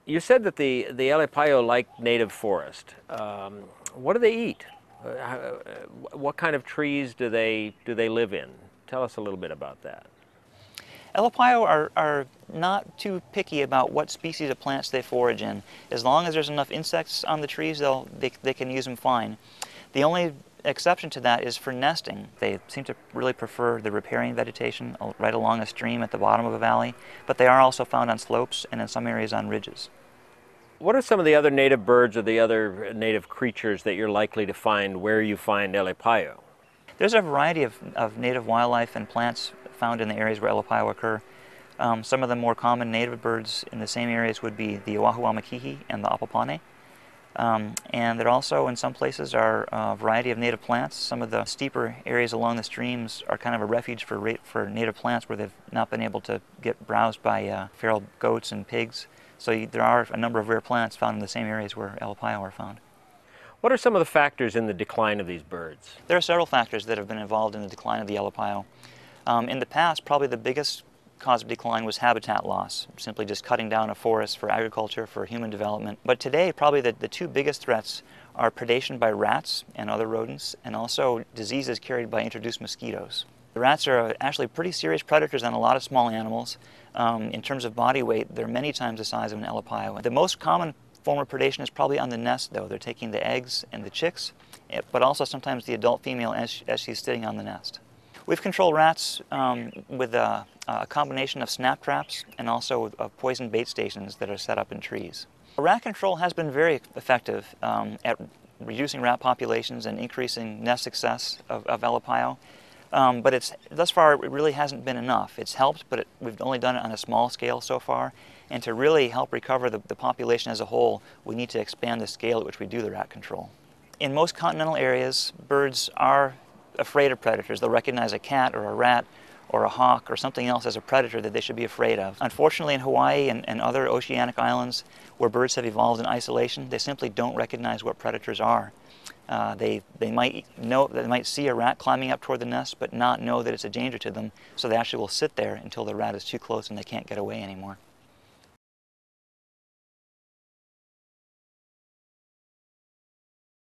You said that the Elepaio like native forest. What do they eat? What kind of trees do they live in? Tell us a little bit about that. Elepaio are not too picky about what species of plants they forage in. As long as there's enough insects on the trees, they can use them fine. The only exception to that is for nesting. They seem to really prefer the riparian vegetation right along a stream at the bottom of a valley, but they are also found on slopes and in some areas on ridges. What are some of the other native birds or the other native creatures that you're likely to find where you find Elepaio? There's a variety of native wildlife and plants found in the areas where Elepaio occur. Some of the more common native birds in the same areas would be the Oahu Elepaio and the apapane. And there also, in some places, are a variety of native plants. Some of the steeper areas along the streams are kind of a refuge for native plants where they've not been able to get browsed by feral goats and pigs. So there are a number of rare plants found in the same areas where Elepaio are found. What are some of the factors in the decline of these birds? There are several factors that have been involved in the decline of the Elepaio. In the past, probably the biggest cause of decline was habitat loss, simply just cutting down a forest for agriculture, for human development. But today, probably the two biggest threats are predation by rats and other rodents, and also diseases carried by introduced mosquitoes. The rats are actually pretty serious predators on a lot of small animals. In terms of body weight, they're many times the size of an Elepaio. The most common form of predation is probably on the nest, though. They're taking the eggs and the chicks, but also sometimes the adult female as she's sitting on the nest. We've controlled rats with a combination of snap traps and also of poison bait stations that are set up in trees. Rat control has been very effective at reducing rat populations and increasing nest success of Elepaio. But thus far it really hasn't been enough. It's helped, but we've only done it on a small scale so far. And to really help recover the population as a whole, we need to expand the scale at which we do the rat control. In most continental areas, birds are afraid of predators. They'll recognize a cat or a rat or a hawk or something else as a predator that they should be afraid of. Unfortunately, in Hawaii and other oceanic islands where birds have evolved in isolation, they simply don't recognize what predators are. They might see a rat climbing up toward the nest but not know that it's a danger to them, so they actually will sit there until the rat is too close and they can't get away anymore.